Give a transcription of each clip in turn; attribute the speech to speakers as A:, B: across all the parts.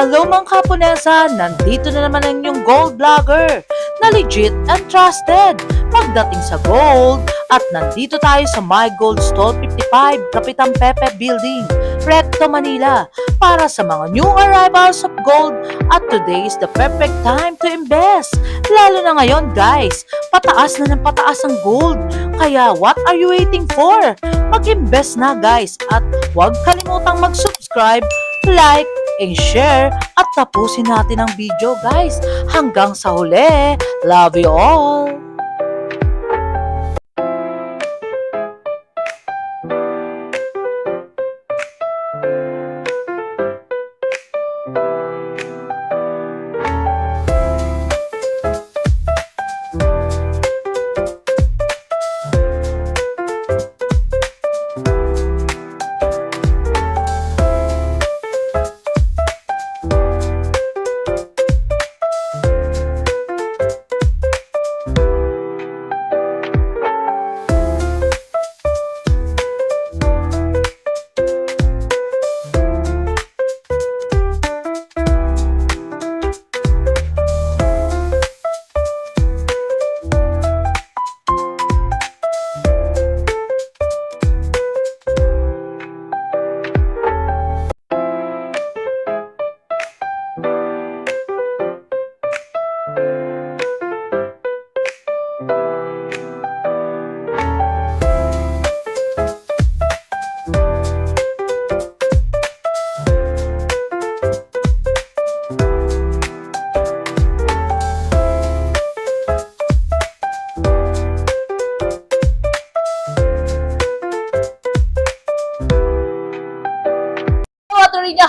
A: Hello mga kapunesa! Nandito na naman ang inyong gold vlogger na legit and trusted pagdating sa gold at nandito tayo sa My Gold Stall 55 Kapitan Pepe Building, Recto, Manila para sa mga new arrivals of gold at today is the perfect time to invest. Lalo na ngayon guys, pataas na ng pataas ang gold. Kaya what are you waiting for? Mag-invest na guys at huwag kalimutang mag-subscribe, like, and share at tapusin natin ang video guys. Hanggang sa huli. Love you all!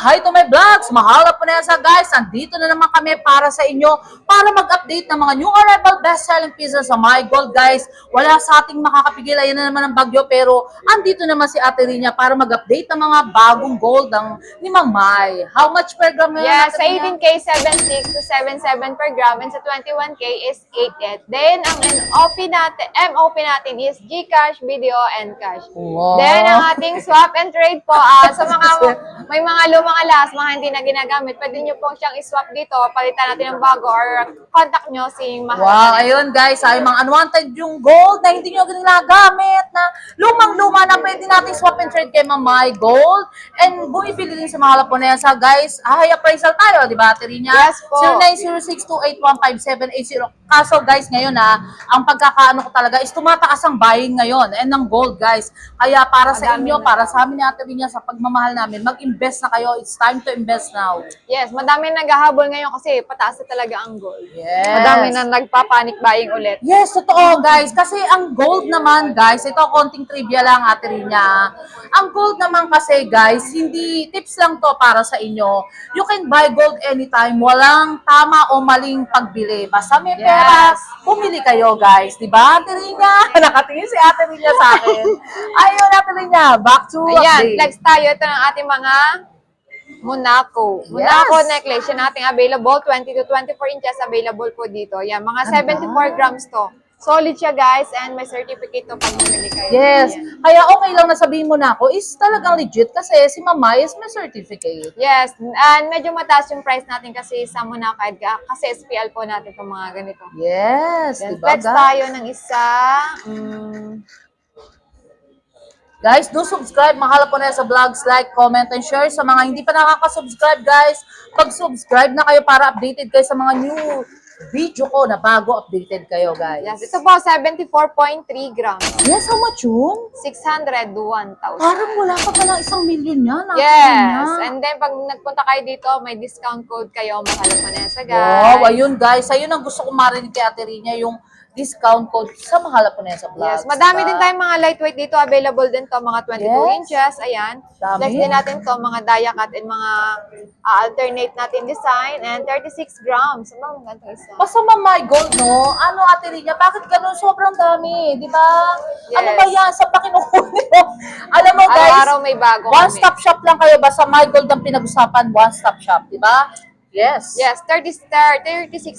A: Hi to my vlogs! Mahala po na yan sa guys. Andito na naman kami para sa inyo para mag-update ng mga new arrival best-selling pieces sa My Gold guys. Wala sa ating makakapigil. Ayan na naman ang bagyo pero andito naman si Ate Rinya para mag-update ng mga bagong gold ni Ma'am Mai. How much per gram ngayon?
B: Yes, sa 18K, 7.6 to 7.7 per gram and sa 21K is 8.8. Then, ang MOP natin is GCash, Video, and Cash.
A: Wow.
B: Then, ang ating swap and trade po, sa mga may mga lumang alas, mga hindi na ginagamit, pwede nyo pong siyang iswap dito, palitan natin ng bago or contact nyo si Mahal.
A: Wow, ayun guys, ay mga unwanted yung gold na hindi nyo ginagamit na lumang-luma na pwede natin swap and trade kay Ma'am Mai Gold. And bumibili din sa mga Laponesa guys. High appraisal tayo, di ba, Ate Rinya?
B: Yes po.
A: 0906281570. Kaso guys, ngayon ang pagkakaano ko talaga is tumataas ang buying ngayon and ng gold guys. Kaya para sa inyo, para sa amin ni Ate Rinya, sa pagmamahal namin, mag-invest na kayo. It's time to invest now.
B: Yes, madami naghahabol ngayon kasi pataas na talaga ang gold.
A: Yes.
B: Madami na nagpa-panic buying ulit.
A: Yes, totoo guys. Kasi ang gold naman guys, ito konting trivia lang Ate Rinya. Ang gold naman kasi guys, hindi tips lang to para sa inyo. You can buy gold anytime. Walang tama o maling pagbili. Basta may pera, bumili kayo guys. Diba Ate Rinya? Nakatingin si Ate Rinya sa akin. Ayun Ate Rinya, back to
B: Ayan,
A: update.
B: flex tayo. Ito ng ating mga Monaco. Monaco necklace, yan nating available. 20 to 24 inches available po dito. Yan, mga 74 grams to. Solid siya guys and may certificate to pag bumili kayo.
A: Yes.
B: Yan.
A: Kaya okay lang na sabihin mo na ako is talagang legit kasi si Mama is may certificate.
B: Yes, and medyo mataas yung price natin kasi sa Monaco kasi SPL po natin itong mga ganito.
A: Yes.
B: Then,
A: Diba,
B: flex tayo ng isa.
A: Guys, do subscribe. Mahal po na sa vlogs, like, comment, and share. Sa mga hindi pa nakaka-subscribe, guys, pag-subscribe na kayo para updated kayo sa mga new video ko na bago updated kayo, guys.
B: Yes, ito po, 74.3 grams.
A: Yes, how much yun?
B: 601,000.
A: Parang wala pa palang 1,000,000 yan.
B: Yes, and then pag nagpunta kayo dito, may discount code kayo, mahal pa na sa guys.
A: Wow, ayun guys. Ayun ang gusto ko marinig kay Ate Rinya, yung discount code sa Mahala po na sa vlogs.
B: Yes, madami
A: diba?
B: din tayong mga lightweight dito. Available din to mga 22
A: Yes.
B: inches. Ayan.
A: Dami.
B: Flex din natin to mga dia cut and mga alternate natin design. And 36 grams. Ang ganda isa.
A: Basta My Gold, no? Ano, Ate Rinya, bakit ganun? Sobrang dami, di ba? Ano
B: Yes.
A: ba yan? Sa pakinukunin mo? Alam mo, guys,
B: Araw-araw may bago
A: one-stop shop lang kayo. Basta My Gold ang pinag-usapan, one-stop shop, di ba? Yes.
B: Yes, 36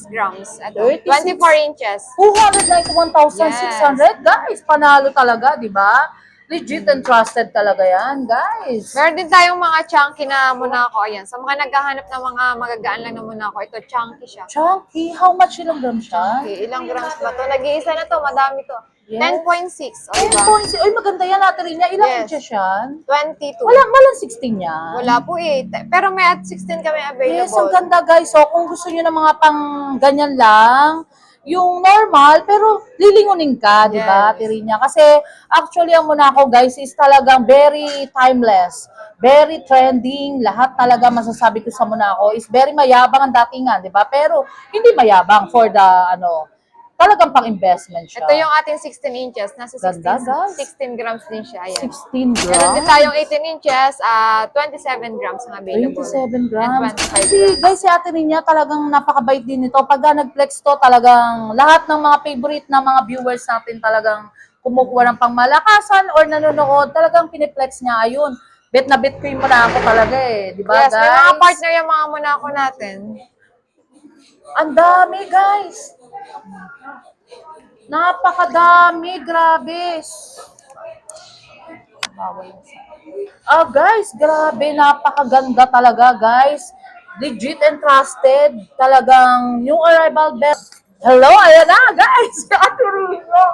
B: grams. Ito,
A: 36.
B: 24 inches.
A: 291,600. Guys, panalo talaga, di ba? Legit and trusted talaga yan, guys.
B: Meron din tayong mga chunky na Monaco. Ayan. Sa mga naghahanap ng mga magagaan lang na Monaco, ito, chunky siya.
A: Chunky, how much ilang gram siya?
B: Okay, ilang grams ba to? Nag-iisa na to, madami to.
A: Yes.
B: 10.6. O, diba?
A: 10 points. Uy, maganda yan, Ate Rina. Ilang
B: Yes.
A: inches yan?
B: 22.
A: Walang 16 yan.
B: Wala po eh. Pero may at 16 kami available.
A: Yes, ang ganda guys. So, kung gusto nyo ng mga pang ganyan lang, yung normal, pero lilingunin ka, di ba,
B: Yes.
A: Tirina? Kasi actually, ang Monaco guys is talagang very timeless, very trending. Lahat talaga masasabi ko sa Monaco is very mayabang ang datingan, di ba? Pero hindi mayabang for the, talagang pang-investment siya.
B: Ito yung ating 16 inches. Nasa 16,
A: Ganda, guys.
B: 16 grams din siya. Ayan.
A: 16 grams.
B: Meron din tayong 18 inches, 27 grams ang available.
A: 27 grams.
B: And 25
A: Kasi
B: grams.
A: guys, si Ate Ninya talagang napakabait din nito. Pagka nag-flex to, talagang lahat ng mga favorite na mga viewers natin talagang kumukuha ng pangmalakasan or nanonood, talagang piniplex niya. Ayun, bet na bet ko yung Monaco talaga eh. Di ba,
B: Yes,
A: guys?
B: may mga partner yung mga Monaco natin.
A: Ang dami, guys. Napakadami, grabe. Guys, grabe, napakaganda talaga, guys. Legit and trusted. Talagang yung arrival best. Hello, ayan na, guys. Si Ate Rino.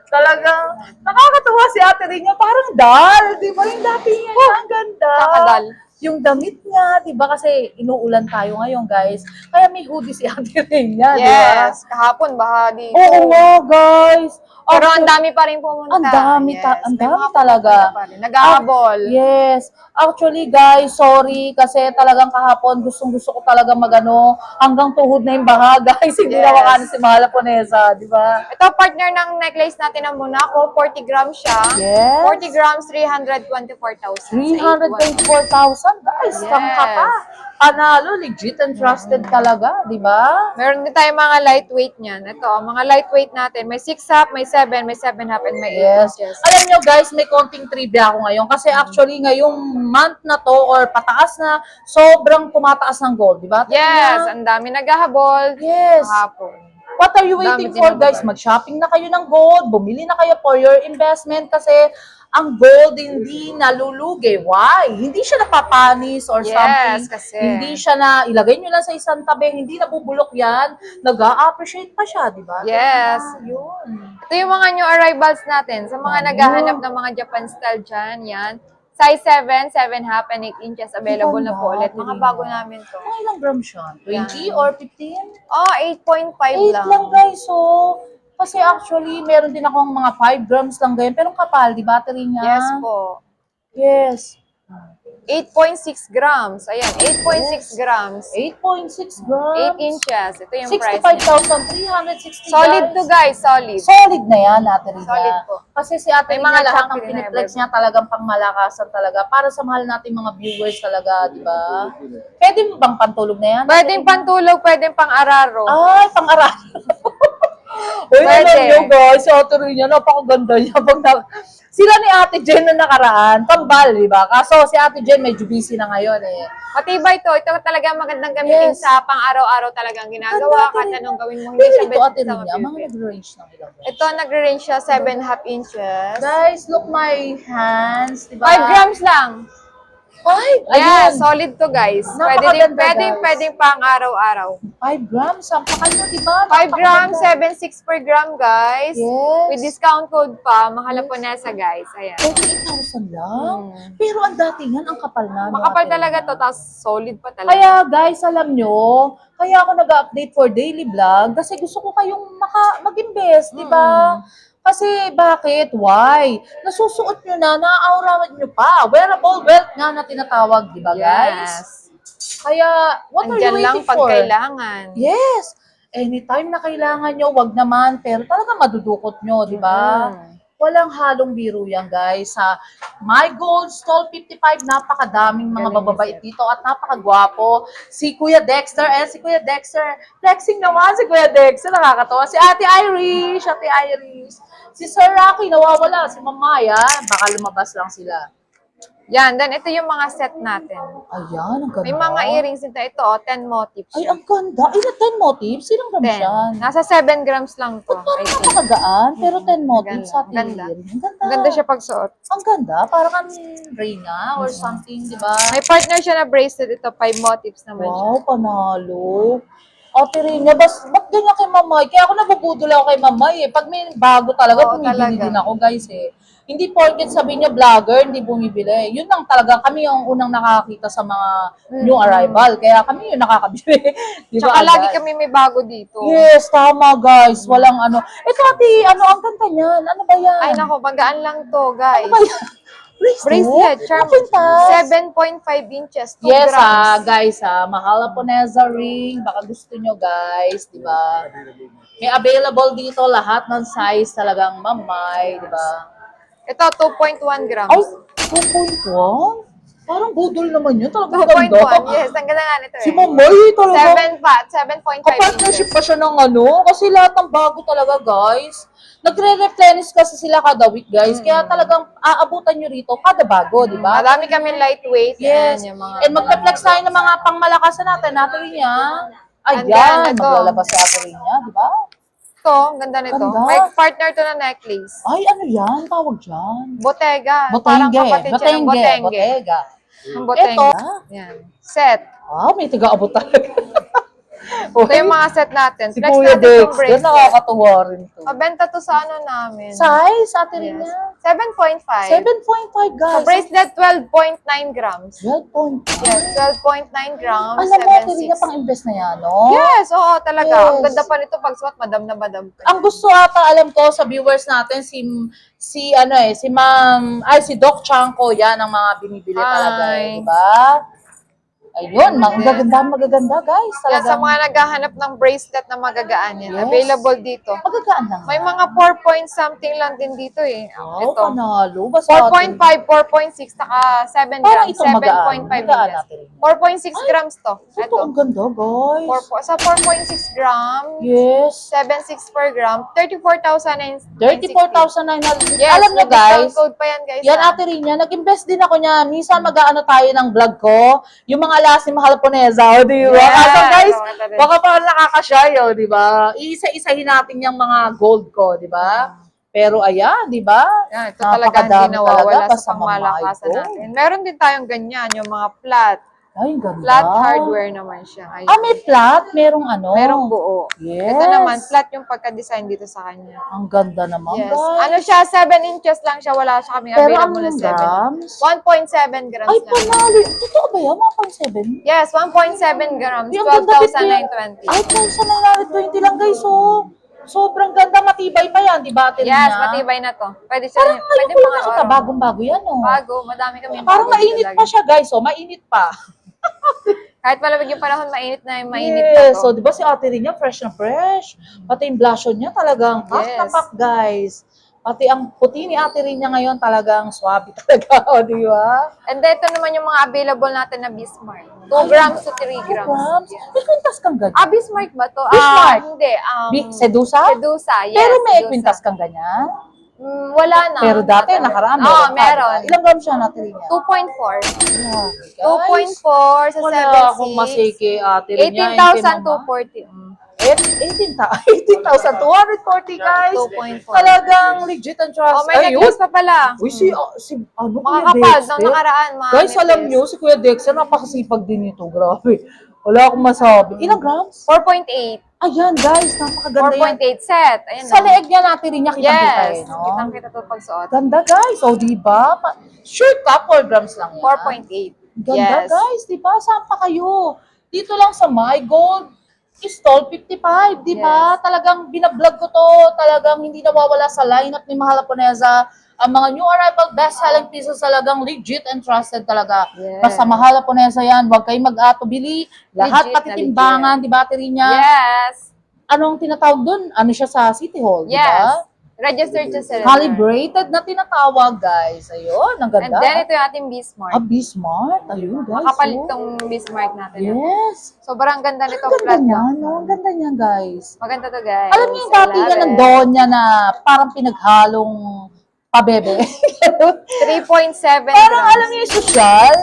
A: Talagang nakakatuwa si Ate Rino. Parang doll, di ba? Yung dati niya, ang ganda.
B: Kakadal.
A: Yung damit niya, di ba? Kasi inuulan tayo ngayon, guys. Kaya may hoodie si Ate Rina, di ba?
B: Yes, kahapon baka dito.
A: Oo nga, guys.
B: Pero ang dami pa rin pumunta.
A: Ang dami, ang
B: may
A: dami
B: mga
A: talaga.
B: pumunta pa rin. Nag-ahabol.
A: Yes. Actually, guys, sorry kasi talagang kahapon gustong-gusto ko talaga magano hanggang tuhod na yung baha, guys. Hindi
B: Yes.
A: na makaano si Mahal Ponesa, di ba?
B: Ito, partner ng necklace natin ng Monaco. 40 grams siya.
A: Yes.
B: 40 grams, 324,000.
A: 324,000, guys.
B: Yes.
A: Tangka pa. Panalo, legit and trusted talaga, di ba?
B: Meron din tayong mga lightweight niyan. Ito, ang mga lightweight natin. May 6 half, may 7, may 7 half, and may 8
A: Yes.
B: inches.
A: Alam nyo guys, may konting trivia ako ngayon kasi actually ngayong month na to or pataas na, sobrang tumataas ng gold, di ba?
B: Yes,
A: Tingnan.
B: ang dami naghahabol.
A: Yes.
B: Kahapon.
A: What are you waiting
B: Dami
A: for,
B: din
A: guys?
B: naman.
A: Mag-shopping na kayo ng gold, bumili na kayo for your investment kasi ang gold hindi nalulugi. Why? Hindi siya napapanis or
B: Yes,
A: something.
B: kasi.
A: Hindi siya na, ilagay nyo lang sa isang tabi, hindi nabubulok yan. Nag-a-appreciate pa siya, di ba?
B: Yes.
A: Yun.
B: Ito yung mga new arrivals natin. Sa mga naghahanap ng mga Japan style dyan, yan. Size 7, 7 half, and 8 inches available na po ulit. Mga bago namin to.
A: Mga ilang grams siya? 20 or 15?
B: Oh, 8.5
A: 8
B: lang.
A: lang guys, so. Kasi actually, meron din akong mga 5 grams lang ganyan. Pero kapal, di battery niya?
B: Yes po.
A: Yes.
B: 8.6 grams. Ayan, 8.6 grams.
A: 8.6 grams.
B: 8 inches. Ito yung price niya.
A: 65,360
B: Solid to guys, solid.
A: Solid na yan, Ate Rina.
B: Solid po.
A: Kasi si Ate
B: May
A: Rina,
B: mga
A: lahat
B: chunky
A: ng
B: din
A: piniplex
B: na
A: niya talagang pangmalakasan talaga. Para sa mahal nating mga viewers talaga, di ba? Pwede mo bang pantulog na yan?
B: Pwedeng pantulog, pwedeng pang-araro.
A: Ay, pang-aral. Uy,
B: Pwede.
A: alam nyo guys, si Ate Rina, napakaganda niya. Sila ni Ate Jen na nakaraan, tambal, di ba? Kaso si Ate Jen medyo busy na ngayon eh.
B: Matibay to. Ito talaga magandang gamitin
A: Yes.
B: sa pang-araw-araw talagang ginagawa.
A: Ganda,
B: Kahit
A: Ate Rina.
B: anong gawin mo, hindi
A: Pero
B: siya
A: ito, Ate
B: sa
A: Rina, mga
B: mapipit.
A: nag-range ng ilang.
B: Ito, nagre-range siya 7.5 inches.
A: Guys, look my hands, di
B: 5
A: ba?
B: grams lang.
A: 5?
B: Yeah, solid to guys.
A: Napakaganda, guys.
B: Pwedeng pang araw-araw.
A: 5 grams, ang pakal mo, di ba?
B: 5 grams,
A: Napakaganda.
B: 7.6 per gram guys.
A: Yes.
B: With discount code pa, mahal po nesa guys. Ayan.
A: 28,000 lang. Pero ang datingan, ang kapal na. no,
B: Makapal
A: Ate
B: talaga
A: Rina?
B: to, tapos solid pa talaga.
A: Kaya guys, alam nyo, kaya ako nag-update for daily vlog kasi gusto ko kayong mag-invest, di ba? Kasi bakit? Why? Nasusuot nyo na, naaurawan nyo pa. Wearable wealth nga na tinatawag, di ba guys?
B: Yes.
A: Kaya, what are you
B: Andyan lang
A: waiting
B: pag
A: for?
B: kailangan.
A: Yes. Anytime na kailangan nyo, wag naman. Pero talaga madudukot nyo, di ba? Walang halong biro yan, guys. Sa My Gold Stall 55, napakadaming mga
B: Galing
A: mababait
B: ni
A: dito at napakagwapo. Si Kuya Dexter, si Kuya Dexter. Flexing naman si Kuya Dexter, nakakatawa. Si Ate Irish, si Sir Rocky, nawawala. Si Mamaya, baka lumabas lang sila.
B: Yan, then ito yung mga set natin.
A: Ayan, ang ganda.
B: May mga earrings nito. Ito, 10 motifs.
A: Ay, ang ganda. Ay, 10 motifs? Ilang grams
B: 10.
A: yan?
B: Nasa 7 grams lang to.
A: Parang
B: I think.
A: napakagaan, pero 10 motifs sa
B: Ang ganda.
A: atin. Ang ganda.
B: Ang ganda siya pag suot.
A: Ang ganda. Parang kang Reyna or something, di ba?
B: May partner siya na bracelet. Ito, 5 motifs naman siya.
A: Wow, panalo. Ate Reyna, ba't ganyan kay Mamay? Kaya ako nabubudol ako kay Mamay eh. Pag may bago talaga,
B: Oo,
A: bumibili
B: talaga.
A: din ako guys eh. Hindi porket sabi niya vlogger, hindi bumibili. Yun lang talaga, kami yung unang nakakita sa mga new arrival. Kaya kami yung nakakabili. Di ba,
B: Tsaka lagi
A: agad?
B: kami may bago dito.
A: Yes, tama guys. Walang ano. Ito ate, ano ang ganda niyan? Ano ba yan?
B: Ay nako, magaan lang to, guys.
A: Ano ba yan?
B: Bracelet, charm.
A: Napuntas.
B: 7.5 inches, 2
A: Yes,
B: grams.
A: guys, Mahalaponeza ring. Baka gusto nyo, guys, di ba? May available dito lahat ng size talagang mamay, di ba?
B: Ito, 2.1 grams.
A: Ay, 2.1? Parang budol naman yun. Talagang
B: 2.1,
A: ganda.
B: yes. Ang ganda nga nito
A: Si
B: eh.
A: mamay talaga.
B: 7.5
A: Kapartnership
B: inches.
A: pa siya ng ano. Kasi lahat ng bago talaga, guys. Nagre-replenish kasi sila kada week, guys. Kaya talagang aabutan nyo rito kada bago, di ba?
B: Madami kami lightweight.
A: Yes.
B: Yan, yung mga,
A: And magpa-flex tayo ng mga pangmalakasan natin. Ate Rinya.
B: And
A: Ayan,
B: then, ito.
A: maglalabas si Ate Rinya, di ba?
B: Ito, ang ganda nito.
A: Ganda.
B: May partner to na necklace.
A: Ay, ano yan? Tawag dyan.
B: Bottega. Parang
A: Botenge.
B: kapatid siya ng
A: Botenge.
B: botenge.
A: Botega.
B: Ang botenge.
A: Ito.
B: Yan. Set.
A: Ah, may tiga-abot talaga.
B: Ito yung mga set natin.
A: Si
B: Flex
A: Kuya
B: natin itong
A: Dex.
B: bracelet.
A: Nakakatuwa rin to.
B: Mabenta to sa ano namin.
A: Size, Ate
B: Yes.
A: Rinya.
B: 7.5.
A: 7.5,
B: Sa
A: guys.
B: bracelet, 12.9 grams.
A: 12.5.
B: Yes, 12.9 grams,
A: Alam mo, Ate Rinya,
B: 7.6.
A: pang-invest na yan, no?
B: Yes, oo, talaga. Ang
A: Yes.
B: ganda pa nito pag suot, madam na madam.
A: Ang gusto ata, alam ko, sa viewers natin, si Doc Chanko, yan ang mga binibili talaga,
B: Hi.
A: di ba? Ayun, magaganda, guys.
B: Yan, sa
A: Talagang
B: mga naghahanap ng bracelet na magagaan yan,
A: Yes.
B: available dito.
A: magagaan lang.
B: May mga 4 point something lang din dito eh.
A: Wow,
B: Ito.
A: panalo. Basta
B: 4.5, 4.6, saka 7
A: Parang
B: grams,
A: itong magaan.
B: 7.5
A: Magaan
B: inches.
A: natin.
B: 4.6 grams to.
A: Ito,
B: Ito.
A: ang ganda, guys.
B: Sa 4.6 grams,
A: Yes.
B: 7.6 per gram, 34,960.
A: 34,900.
B: Yes,
A: Alam nyo,
B: may discount
A: guys,
B: code pa yan, guys.
A: yan, Ate Rinya, nag-invest din ako niya. Minsan mag-aano tayo ng vlog ko, yung mga last ni Mahalaponeza, o di ba?
B: Yes,
A: Kaso guys,
B: maganda rin.
A: baka parang nakakashy, o di ba? Iisa-isahin natin yung mga gold ko, di ba? Pero ayan, di ba?
B: Yan, ito talaga hindi
A: Napakadami
B: nawawala
A: talaga, basta
B: sa pangmalakasan
A: mamay ko.
B: natin. Meron din tayong ganyan, yung mga flat.
A: Ay, ang ganda.
B: Flat hardware naman siya. Ayun.
A: Ah, may flat? Merong ano?
B: Merong buo.
A: Yes.
B: Ito naman, flat yung pagka-design dito sa kanya.
A: Ang ganda naman,
B: Yes.
A: guys.
B: Ano siya, 7 inches lang siya. Wala siya kaming
A: Pero ang
B: available na 7.
A: grams?
B: 1.7 grams
A: Ay,
B: lang.
A: panalo. Totoo ba yan? 1.7?
B: Yes, 1.7 grams.
A: Ay, ang ganda,
B: 12,920.
A: Ay, 12,920 lang, guys, oh. Sobrang ganda, matibay pa yan, di ba, Ate
B: Yes,
A: Rina?
B: matibay na to. Pwede siya.
A: Parang ngayon
B: Pwede
A: ko yung
B: mga
A: nakita,
B: araw.
A: bagong-bago yan, oh.
B: Bago, madami kami.
A: Parang mainit pa siya, guys, oh. Mainit pa.
B: Kahit malamig yung panahon, mainit na mainit
A: Yes,
B: na
A: so
B: to.
A: di ba si Ate Rina, fresh na fresh. Pati yung blushon niya talagang pack na
B: Yes.
A: pack, guys. Pati ang puti ni Ate Rina ngayon talagang swabe talaga, o, di ba?
B: And then, ito naman yung mga available natin na Bismarck. 2 grams to 3 grams.
A: Grams.
B: Yes.
A: May kwintas kang ganyan.
B: Bismarck ba to?
A: Bismarck.
B: Hindi.
A: Sedusa?
B: Sedusa, yes.
A: Pero may
B: Sedusa.
A: kwintas kang ganyan.
B: Wala na.
A: Pero dati, nakaraan,
B: Oo,
A: meron pa,
B: meron.
A: di ba? Ilang grams siya Ate Rina?
B: 2.4.
A: Guys,
B: 2.4 sa
A: wala akong
B: 7.6.
A: masiki, Ate Rina.
B: 18,240.
A: 18,240, guys.
B: 2.4.
A: Talagang legit and trust.
B: Oh, may necklace pa pala.
A: Uy, si ano,
B: Mga
A: Kuya
B: kapal,
A: Dexter?
B: nung nakaraan, mga
A: Guys, alam
B: necklace.
A: nyo, si Kuya Dexter, napakasipag din nito. Grabe. Wala akong masabi. Ilang grams?
B: 4.8.
A: Ayan, guys, napakaganda yan.
B: 4.8 set. Ayan
A: Sa
B: na.
A: leeg niya natin rin niya kitang-kita
B: Yes.
A: eh, no?
B: Kitang-kita to pag suot.
A: Ganda, guys. O, diba? Sure ka, 4 grams lang yan.
B: 4.8.
A: Ganda,
B: Yes.
A: guys. Diba? Saan pa kayo? Dito lang sa My Gold Stall 55, di ba?
B: Yes.
A: Talagang binablog ko to. Talagang hindi nawawala sa lineup ni Mahalaponeza. Ang mga new arrival best-selling pieces talagang legit and trusted talaga.
B: Yes.
A: Basta Mahalaponeza yan. Huwag kayong mag-atubili. Lahat
B: Legit
A: pati
B: na
A: timbangan, di ba, Terinya?
B: Yes.
A: Anong tinatawag dun? Ano siya sa City Hall, di
B: Yes.
A: ba?
B: Registered sa seller.
A: Calibrated na tinatawag, guys. Ayun, ang
B: And
A: ganda.
B: then, ito yung ating Bismarck.
A: Bismart. Ayun, guys.
B: Makapalit
A: oh.
B: tong Bismarck natin.
A: Yes.
B: Sobrang ganda nito.
A: Ang ganda
B: Flat
A: niya,
B: lang.
A: no? Ang ganda niya, guys.
B: Maganda to, guys.
A: Alam niyo yung
B: I
A: dati
B: love
A: niya ng
B: it.
A: doon niya na parang pinaghalong
C: pabebe.
B: 3.7
C: Parang
B: grams.
C: alam niyo yung social.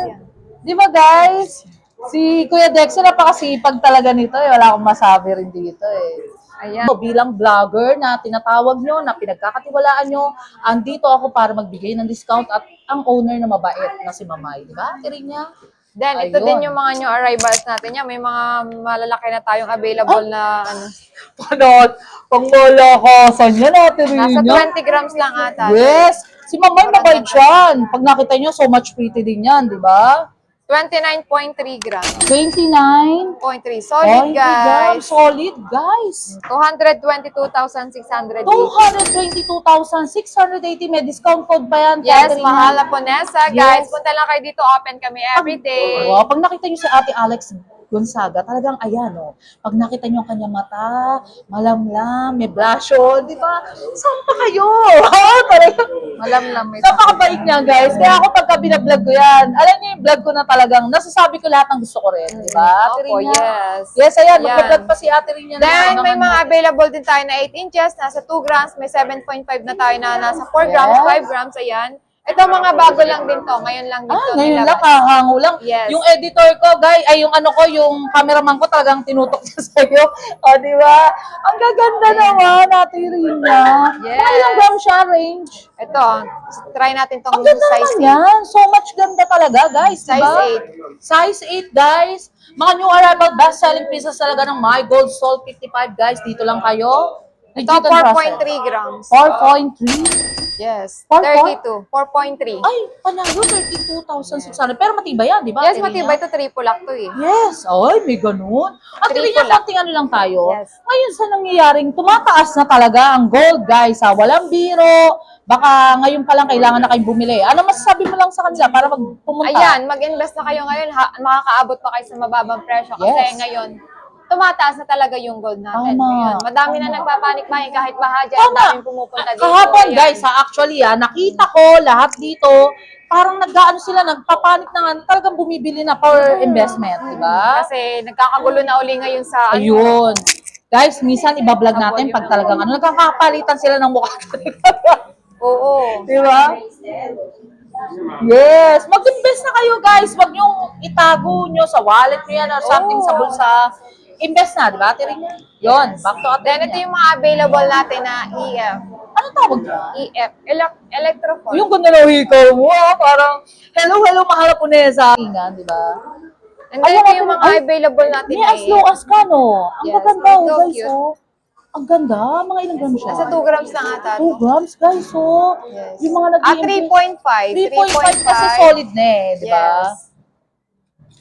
C: Di ba guys? Si Kuya Dexter napakasipag talaga nito eh. Wala akong masabi rin dito eh.
B: Ayan.
C: So, bilang vlogger na tinatawag nyo, na pinagkakatiwalaan nyo, andito ako para magbigay ng discount at ang owner na mabait na si Mamay. Di ba? Tirin niya.
B: Then, ito
C: Ayun.
B: din yung mga new arrivals natin. Yan, may mga malalaki na tayong available na ano.
C: Paano? Pang wala ka. Saan yan natin rin
B: Nasa
C: niya?
B: 20 grams lang ata.
C: Yes. Si Mamay mabait yan. Pag nakita nyo, so much pretty din yan. Di ba?
B: 29.3 grams.
C: 29.
B: 0.3. Solid, guys.
C: Solid, guys.
B: 222,680.
C: 222,680. May discount code pa yan.
B: Yes,
C: Catherine.
B: mahal na Ponesa, guys.
C: Yes.
B: Punta lang kayo dito. Open kami everyday.
C: Oh, pag nakita niyo si Ate Alex Gonzaga, talagang ayan, oh. Pag nakita niyo ang kanyang mata, malamlam, may blush on, di ba? Saan pa kayo? Talagang,
B: Malamlam ito.
C: napakabait niya, guys. Kaya ako pagka binablog ko yan, alam niyo yung vlog ko na talagang, nasasabi ko lahat ng gusto ko rin, di ba? Ate
B: Opo,
C: Rina?
B: yes.
C: Yes, ayan,
B: Yan.
C: mag-vlog pa si Ate Rina.
B: Then, may mga available din tayo na 8 inches, nasa 2 grams, may 7.5 na tayo na nasa 4 grams,
C: Yes.
B: 5 grams, ayan. Ito mga bago lang din to, ngayon lang din to
C: Ngayon lang,
B: nilabas.
C: kahango lang.
B: Yes.
C: Yung editor ko, guys, ay yung ano ko, yung cameraman ko talagang tinutok niya sa'yo. O, di ba? Ang gaganda naman, Ate Rina.
B: Yes.
C: Mga ilang gram siya, range?
B: Ito, try natin tong
C: Ang ganda
B: size
C: naman yan. So much ganda talaga, guys.
B: Size
C: diba?
B: 8.
C: Size 8, guys. Mga new arrival best-selling pieces talaga ng My Gold Soul 55, guys. Dito lang kayo.
B: Ito,
C: Legit and trusted.
B: 4.3 grams.
C: 4.3?
B: Yes.
C: 4.3?
B: 32. 4.3.
C: Ay, panalo, 32,600. Pero matibay yan, di ba?
B: Yes,
C: Ate Rina?
B: matibay ito. Triple lock to eh.
C: Yes. Ay, may ganun. At
B: Triple
C: rin niya,
B: lock.
C: konting ano lang tayo.
B: Yes.
C: Ngayon sa nangyayaring, tumataas na talaga ang gold, guys. Ha? Walang biro. Baka ngayon pa lang kailangan na kayong bumili. Ano masasabi mo lang sa kanila para pumunta?
B: Ayan, mag-invest na kayo ngayon. Makakaabot pa kayo sa mababang presyo. Kasi
C: Yes.
B: ngayon, tumataas na talaga yung gold natin.
C: Tama.
B: Ngayon, madami na nagpapanik bahay kahit bahadya.
C: Tama.
B: Ang daming pumupunta dito.
C: Kahapon,
B: Ayan.
C: guys, ha, actually, nakita ko lahat dito, parang nag-ano sila, nagpapanik na nga, talagang bumibili na for investment, di ba?
B: Kasi nagkakagulo na uli ngayon sa ano.
C: Ayun. Guys, minsan ibablog natin pag talagang ano, nagkakapalitan sila ng mukha.
B: Oo.
C: Di ba? Yes. Mag-invest na kayo, guys. Huwag niyong itago nyo sa wallet nyo yan or something sa bulsa. Invest na, di ba? Tirin niya. Yun. Back to Ate
B: Then, ito
C: Rina.
B: yung mga available natin na EF.
C: Ano tawag niya?
B: EF. Electrophone.
C: Yung ganda ng hikaw mo, parang, hello, mahal po nesa. Ingan, di ba?
B: And then,
C: Ayun,
B: ito yung mga
C: ay,
B: available natin
C: May
B: na
C: as low as ka, no? Ang
B: Yes,
C: gaganda,
B: ito,
C: oh, guys,
B: cute.
C: oh. Ang ganda. Mga ilang grams siya?
B: Nasa 2 grams lang ata.
C: 2 grams, guys, oh.
B: Yes.
C: Yung mga
B: Ah,
C: nag-i-invest.
B: 3.5.
C: 3.5 kasi solid na eh, di ba?
B: Yes.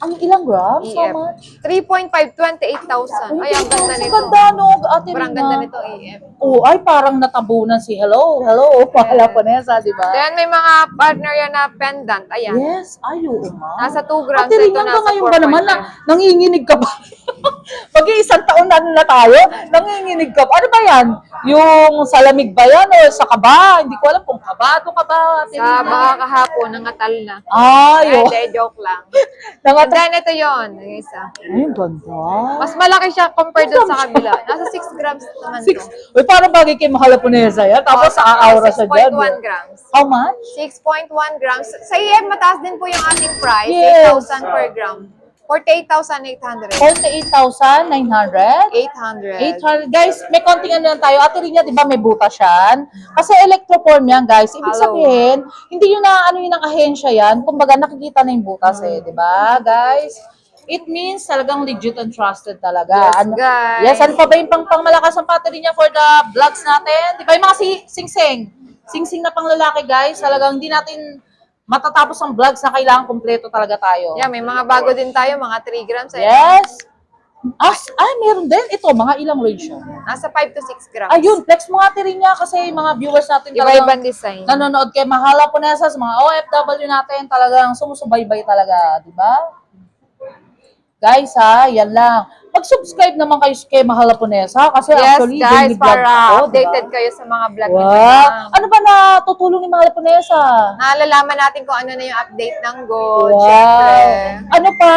C: Ang ilang grams? So
B: EF.
C: much?
B: 3.5, 28,000. Ay, ang ganda nito.
C: Ganda, no? Ate
B: Sobrang
C: Rina.
B: ganda nito, EF.
C: Oh, ay, parang natabunan si hello, pahala po nesa, di ba?
B: Then, may mga partner yan na pendant. Ayan.
C: Yes, ay, oo nga.
B: Nasa 2 grams.
C: Ate Rina,
B: ito
C: hanggang
B: nasa
C: ngayon ba naman,
B: 4.5.
C: nanginginig ka ba? Mag-iisang taon na tayo, nanginginig ka ba? Ano ba yan? Yung sa lamig ba yan o sa kaba? Hindi ko alam kung kabado ka ba, Ate
B: Sa
C: Rina.
B: baka kahapon, nangatal na.
C: Ay, oh.
B: Hindi, joke lang. And
C: Nangata-
B: then, ito yun. Yung isa.
C: Ay, ang ganda.
B: Mas malaki siya compared dun sa kabila. Nasa 6 grams naman
C: Six.
B: to.
C: Uy, parang bagay kay Mahalapunesa yan. Tapos sa aura siya dyan.
B: 6.1 grams.
C: How much?
B: 6.1 grams. Sa EF, mataas din po yung ating price.
C: Yes.
B: 8,000 per gram. 48,800.
C: 48,900?
B: 800.
C: 800. Guys, may konting ano lang tayo. Ate Rina, di ba may butas yan? Kasi electroform yan, guys. Ibig
B: Hello.
C: sabihin, hindi yun na ano yun ng ahensya yan. Kumbaga, nakikita na yung butas eh. Di ba, guys? It means talagang legit and trusted talaga.
B: Yes, guys.
C: Yes, ano pa ba yung pangmalakas ang Ate Rina for the vlogs natin? Di ba yung mga sing-sing? Sing-sing na pang lalaki, guys. Talagang hindi natin matatapos ang vlogs na kailangan kumpleto talaga tayo.
B: Yeah, may mga bago din tayo, mga 3 grams.
C: Yes. Meron din. Ito, mga ilang range siya.
B: Nasa 5 to 6 grams.
C: Ayun, flex mo nga rin niya kasi yung mga viewers natin
B: Iba-ibang design.
C: nanonood kay Mahala po nesa sa mga OFW natin talagang sumusubaybay talaga, di ba? Guys ha, yan lang. Mag-subscribe naman kayo kay Mahala po nesa kasi
B: Yes,
C: actually,
B: guys,
C: daily vlog
B: para
C: ako,
B: updated
C: diba?
B: kayo sa mga vlog ni
C: Wow.
B: Madam.
C: Ano ba na tutulong ni Mahala po nesa?
B: Naalalaman natin kung ano na yung update ng gold.
C: Wow.
B: Syempre.
C: Ano pa?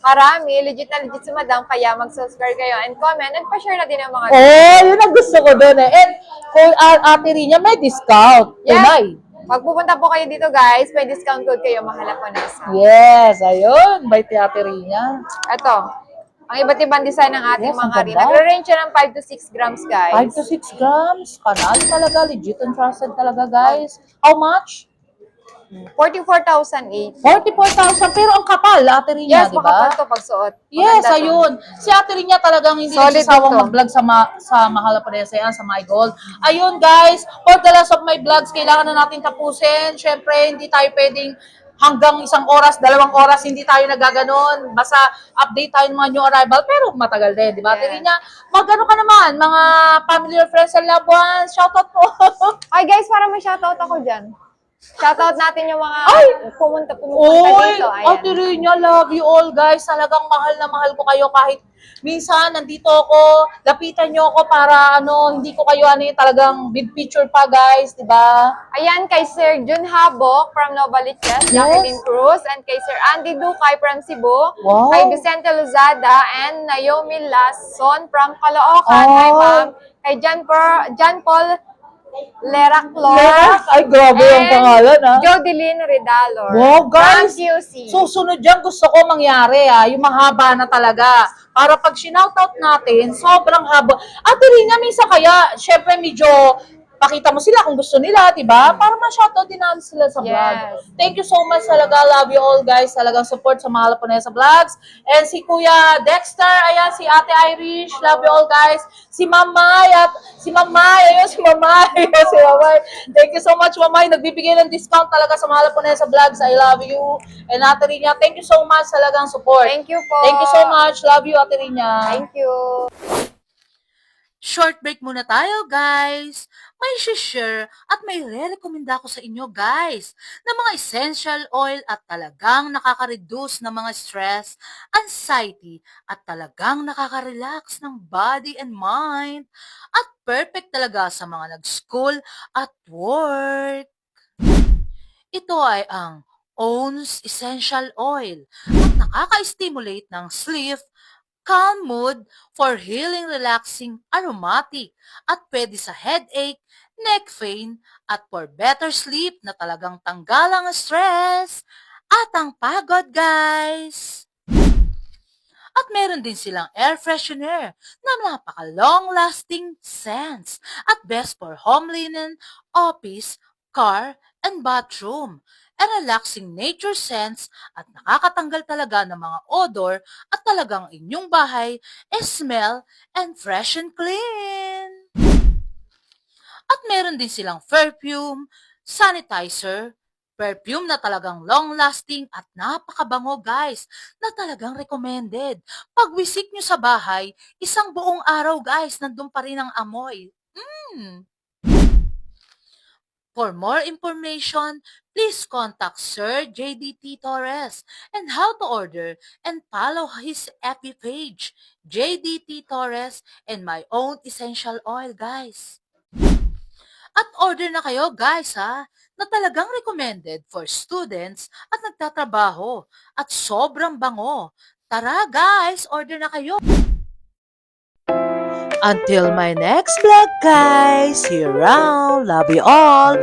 B: Marami, legit na legit si Madam, kaya mag-subscribe kayo and comment and pa-share na din ang mga
C: Oh, yun ang gusto ko doon eh. And kung Ate Rina, may discount.
B: Yes.
C: Tunay.
B: Pag pupunta po kayo dito guys, may discount code kayo, Mahal Japonesa.
C: Yes, ayun. By Ate Rina.
B: Ito, ang iba't ibang design ng ating
C: Yes, ang
B: mga rin.
C: ganda.
B: Nagre-range siya ng 5 to 6 grams,
C: 5
B: guys.
C: to 6 grams. Kanal talaga. Legit and trusted talaga, guys. How much?
B: 44,008.
C: 44,000. Pero ang kapal, Ate Rina,
B: Yes,
C: di
B: makapal
C: ba?
B: to pag suot.
C: Yes,
B: Maganda to.
C: ayun. Si Ate Rina talagang hindi
B: Solid
C: nagsasawang
B: to.
C: mag-vlog sa Mahal Japonesa yan, sa My Gold. Ayun, guys. For the last of my vlogs, kailangan na natin tapusin. Siyempre, hindi tayo pwedeng hanggang 1 oras, 2 oras, hindi tayo nagaganon. Basta update tayo ng mga new arrival, pero matagal din, di ba? Ate
B: Yes.
C: Rina, mag-ano ka naman, mga family or friends and loved ones, shoutout po.
B: Ay guys, para may shoutout ako dyan. Shoutout natin yung mga
C: Ay!
B: pumunta
C: Oy,
B: dito.
C: Ate
B: Ayan.
C: Rina, love you all, guys. Talagang mahal na mahal ko kayo kahit minsan nandito ako, lapitan nyo ako para hindi ko kayo talagang big picture pa, guys, di ba?
B: Ayan, kay Sir Jun Habok from Novaliches,
C: Yes.
B: Jacqueline Cruz, and kay Sir Andy Ducay from Cebu,
C: Wow.
B: kay Vicente Lozada, and Naomi Lason from Caloocan.
C: Oh.
B: Hi, ma'am. Kay John Paul Leraclor.
C: Ay, grabe yung pangalan, ha?
B: Jodeline Redalor.
C: Wow, guys.
B: From QC.
C: Susunod dyan, gusto ko mangyari, yung mahaba na talaga. Para pag sinoutout natin, sobrang haba. Ate Rina, minsan kaya, syempre medyo pakita mo sila kung gusto nila, diba? Para ma-shoutout din namin sila sa vlog.
B: Yes.
C: Thank you so much talaga. Love you all, guys. Talagang support sa Mahal Japonesa Vlogs. And si Kuya Dexter, ayan, si Ate Irish. Love you all, guys. Si Mamay, si Mamay. Si Mamay. Thank you so much, Mamay. Nagbibigay ng discount talaga sa Mahal Japonesa Vlogs. I love you. And Ate Rina, thank you so much talagang support.
B: Thank you po.
C: Thank you so much. Love you, Ate Rina.
B: Thank you.
A: Short break muna tayo, guys. May share at may re-recommenda ko sa inyo, guys, na mga essential oil at talagang nakaka-reduce ng mga stress, anxiety, at talagang nakaka-relax ng body and mind. At perfect talaga sa mga nag-school at work. Ito ay ang OWN's Essential Oil at nakaka-stimulate ng sleep, calm mood, for healing, relaxing, aromatic, at pwede sa headache, neck pain, at for better sleep na talagang tanggal ang stress at ang pagod, guys. At meron din silang air freshener na napaka-long-lasting scents at best for home linen, office, car, and bathroom. A relaxing nature scents at nakakatanggal talaga ng mga odor at talagang inyong bahay smell and fresh and clean. At meron din silang perfume, sanitizer, perfume na talagang long-lasting at napakabango, guys, na talagang recommended. Pag visit nyo sa bahay, isang buong araw, guys, nandun pa rin ang amoy. For more information, please contact Sir JDT Torres and how to order and follow his FB page, JDT Torres and my own essential oil, guys. At order na kayo, guys, ha, na talagang recommended for students at nagtatrabaho at sobrang bango. Tara, guys, order na kayo. Until my next vlog, guys. See you around. Love you all.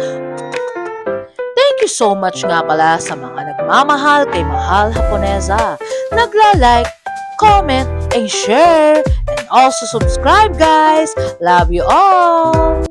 A: Thank you so much nga pala sa mga nagmamahal kay Mahal Japonesa. Nagla-like, comment, and share. And also subscribe, guys. Love you all.